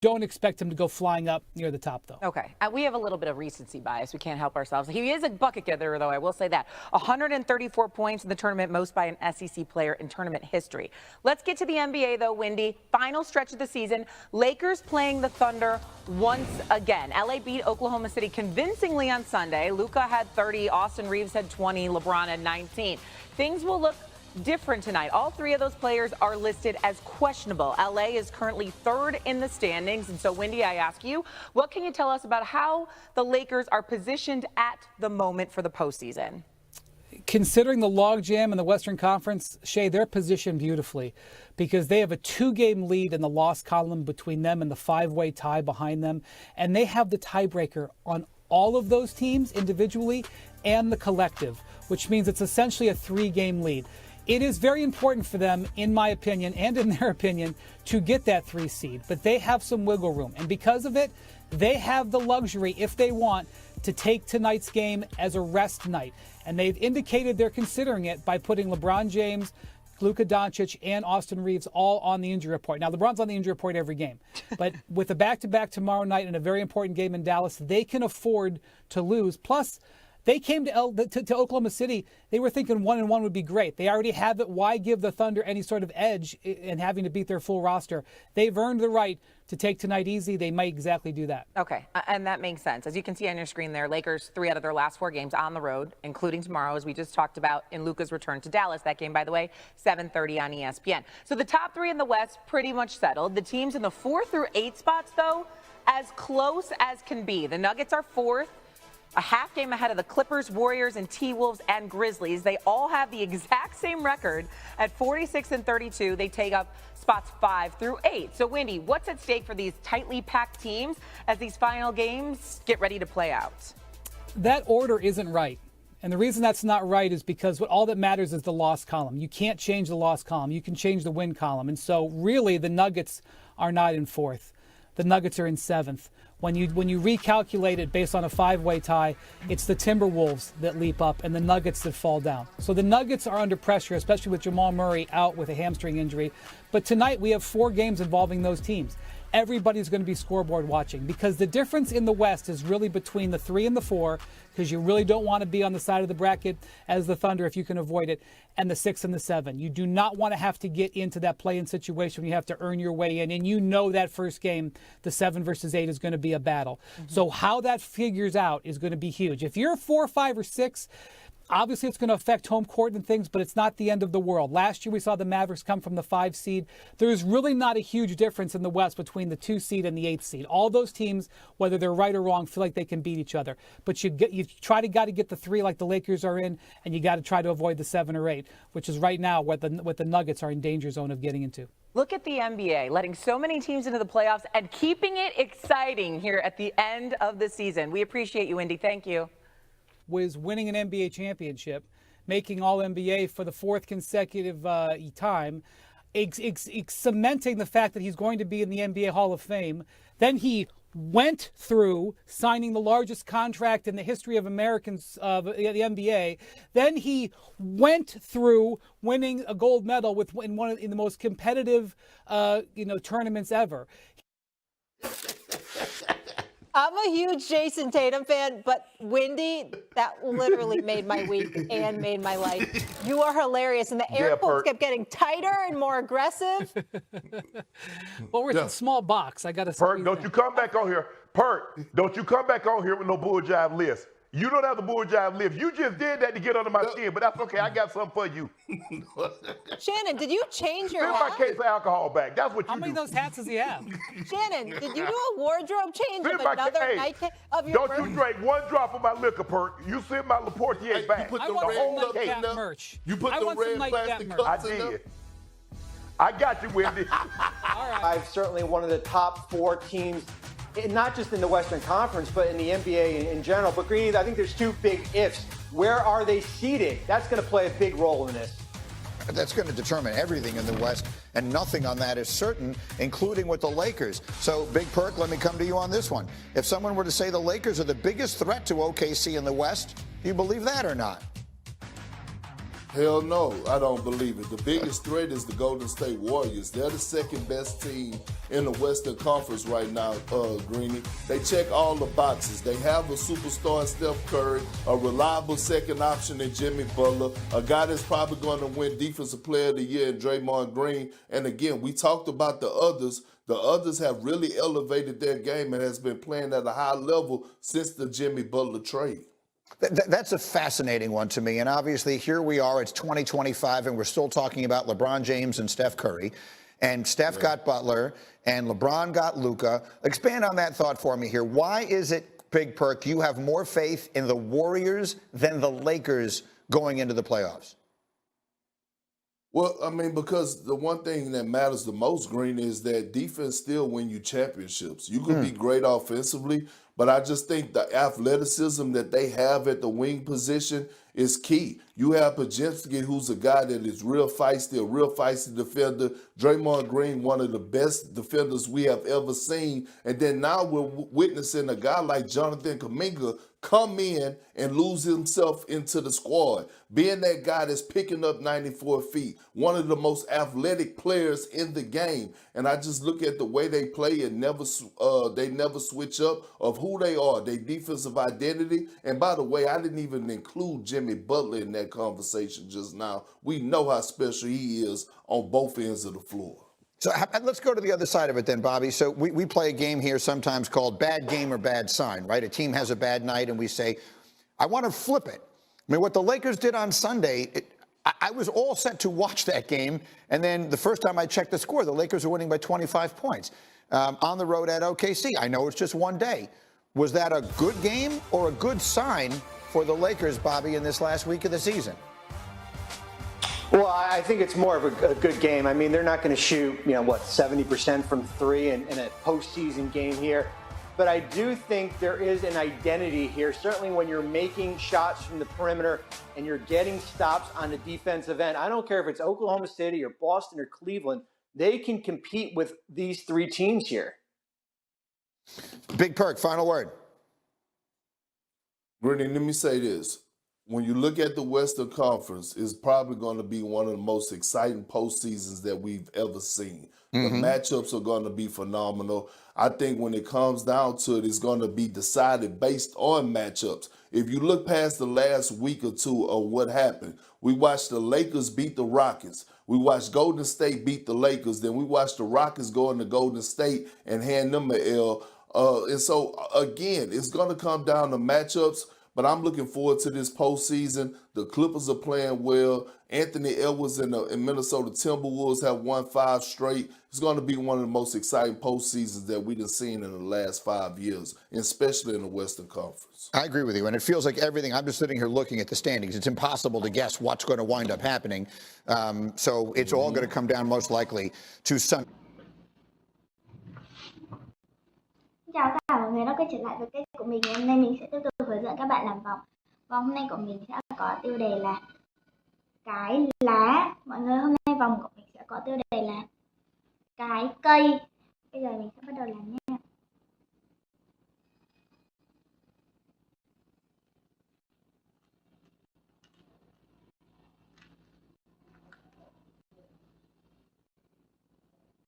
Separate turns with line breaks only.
Don't expect him to go flying up near the top, though.
Okay. We have a little bit of recency bias. We can't help ourselves. He is a bucket getter, though, I will say that. 134 points in the tournament, most by an SEC player in tournament history. Let's get to the NBA, though, Windy. Final stretch of the season. Lakers playing the Thunder once again. LA beat Oklahoma City convincingly on Sunday. Luka had 30, Austin Reeves had 20, LeBron had 19. Things will look different tonight. All three of those players are listed as questionable. LA is currently third in the standings. And so, Windy, I ask you, what can you tell us about how the Lakers are positioned at the moment for the postseason?
Considering the logjam in the Western Conference, Shay, they're positioned beautifully because they have a 2-game lead in the loss column between them and the 5-way tie behind them. And they have the tiebreaker on all of those teams individually and the collective, which means it's essentially a 3-game lead. It is very important for them, in my opinion, and in their opinion, to get that 3 seed. But they have some wiggle room. And because of it, they have the luxury, if they want, to take tonight's game as a rest night. And they've indicated they're considering it by putting LeBron James, Luka Doncic, and Austin Reeves all on the injury report. Now, LeBron's on the injury report every game. But with a back-to-back tomorrow night and a very important game in Dallas, they can afford to lose. Plus, they came to Oklahoma City. They were thinking 1-1 would be great. They already have it. Why give the Thunder any sort of edge in having to beat their full roster? They've earned the right to take tonight easy. They might exactly do that.
Okay, and that makes sense. As you can see on your screen there, Lakers 3 out of their last 4 games on the road, including tomorrow, as we just talked about, in Luka's return to Dallas. That game, by the way, 7:30 on ESPN. So the top 3 in the West pretty much settled. The teams in the 4 through 8 spots, though, as close as can be. The Nuggets are 4th. A half game ahead of the Clippers, Warriors, and T-Wolves and Grizzlies. They all have the exact same record at 46 and 32. They take up spots 5 through 8. So, Windy, what's at stake for these tightly packed teams as these final games get ready to play out?
That order isn't right. And the reason that's not right is because all that matters is the loss column. You can't change the loss column. You can change the win column. And so, really, the Nuggets are not in 4th. The Nuggets are in 7th. When you recalculate it based on a 5-way tie, it's the Timberwolves that leap up and the Nuggets that fall down. So the Nuggets are under pressure, especially with Jamal Murray out with a hamstring injury. But tonight we have 4 games involving those teams. Everybody's going to be scoreboard watching because the difference in the West is really between the 3 and the 4, because you really don't want to be on the side of the bracket as the Thunder if you can avoid it, and the 6 and the 7. You do not want to have to get into that play-in situation when you have to earn your way in, and you know that first game, the 7 versus 8, is going to be a battle. So how that figures out is going to be huge. If you're 4, 5, or 6, obviously, it's going to affect home court and things, but it's not the end of the world. Last year, we saw the Mavericks come from the 5 seed. There's really not a huge difference in the West between the 2 seed and the 8 seed. All those teams, whether they're right or wrong, feel like they can beat each other. But you got to get the 3 like the Lakers are in, and you got to try to avoid the 7 or 8, which is right now what the Nuggets are in danger zone of getting into.
Look at the NBA, letting so many teams into the playoffs and keeping it exciting here at the end of the season. We appreciate you, Indy. Thank you.
Was winning an NBA championship, making All-NBA for the 4th consecutive time, cementing the fact that he's going to be in the NBA Hall of Fame. Then he went through signing the largest contract in the history of Americans of the NBA. Then he went through winning a gold medal in the most competitive tournaments ever.
I'm a huge Jason Tatum fan, but Windy, that literally made my week and made my life. You are hilarious, and the air quotes kept getting tighter and more aggressive.
Well, we're in a small box. I got to say.
Perk, don't you come back on here. Perk, don't you come back on here with no bull jive list. You don't have the bull jive lift. You just did that to get under my skin, but that's okay. I got something for you.
Shannon, did you change your
hat?
hat?
Send my case of alcohol back. That's what you do.
How many of those hats does he have?
Shannon, did you do a wardrobe change of another night of your
Don't you drink one drop of my liquor, Perk. You send my Laportier back.
I want some nightcap merch.
You put the red plastic cups in them?
I got you, Wendy.
All right.
I'm certainly one of the top 4 teams, not just in the Western Conference, but in the NBA in general. But Greeny, I think there's 2 big ifs. Where are they seated? That's going to play a big role in this.
That's going to determine everything in the West, and nothing on that is certain, including with the Lakers. So, Big Perk, let me come to you on this one. If someone were to say the Lakers are the biggest threat to OKC in the West, do you believe that or not?
Hell no, I don't believe it. The biggest threat is the Golden State Warriors. They're the second best team in the Western Conference right now, Greeny. They check all the boxes. They have a superstar in Steph Curry, a reliable second option in Jimmy Butler, a guy that's probably going to win Defensive Player of the Year in Draymond Green. And again, we talked about the others. The others have really elevated their game and has been playing at a high level since the Jimmy Butler trade.
That's a fascinating one to me. And obviously, here we are. It's 2025, and we're still talking about LeBron James and Steph Curry. And Steph got Butler, and LeBron got Luka. Expand on that thought for me here. Why is it, Big Perk, you have more faith in the Warriors than the Lakers going into the playoffs?
Well, I mean, because the one thing that matters the most, Green, is that defense still win you championships. You can be great offensively, but I just think the athleticism that they have at the wing position is key. You have Pajemski, who's a guy that is real feisty, a real feisty defender. Draymond Green, one of the best defenders we have ever seen. And then now we're witnessing a guy like Jonathan Kuminga come in and lose himself into the squad, being that guy that's picking up 94 feet, one of the most athletic players in the game. And I just look at the way they play and they never switch up of who they are, their defensive identity. And by the way, I didn't even include Jimmy Butler in that conversation just now. We know how special he is on both ends of the floor.
So let's go to the other side of it then, Bobby. So we play a game here sometimes called bad game or bad sign, right? A team has a bad night and we say, I want to flip it. I mean, what the Lakers did on Sunday, I was all set to watch that game. And then the first time I checked the score, the Lakers were winning by 25 points on the road at OKC. I know it's just one day. Was that a good game or a good sign for the Lakers, Bobby, in this last week of the season?
Well, I think it's more of a good game. I mean, they're not going to shoot, 70% from three in a postseason game here. But I do think there is an identity here, certainly when you're making shots from the perimeter and you're getting stops on the defensive end. I don't care if it's Oklahoma City or Boston or Cleveland. They can compete with these three teams here.
Big Perk, final word.
Brittany, let me say this. When you look at the Western Conference, it's probably going to be one of the most exciting postseasons that we've ever seen. The matchups are going to be phenomenal. I think when it comes down to it, it's going to be decided based on matchups. If you look past the last week or two of what happened, we watched the Lakers beat the Rockets. We watched Golden State beat the Lakers. Then we watched the Rockets go into Golden State and hand them an L. And so, again, it's going to come down to matchups. But I'm looking forward to this postseason. The Clippers are playing well. Anthony Edwards and Minnesota Timberwolves have won 5 straight. It's going to be one of the most exciting postseasons that we've seen in the last 5 years, especially in the Western Conference.
I agree with you, and it feels like everything. I'm just sitting here looking at the standings. It's impossible to guess what's going to wind up happening. So it's all going to come down most likely to Sunday.
Chào tất cả mọi người đã quay trở lại với kênh của mình. Hôm nay mình sẽ tiếp tục hướng dẫn các bạn làm vòng. Vòng hôm nay của mình sẽ có tiêu đề là cái lá. Mọi người, hôm nay vòng của mình sẽ có tiêu đề là cái cây. Bây giờ mình sẽ bắt đầu làm nhé.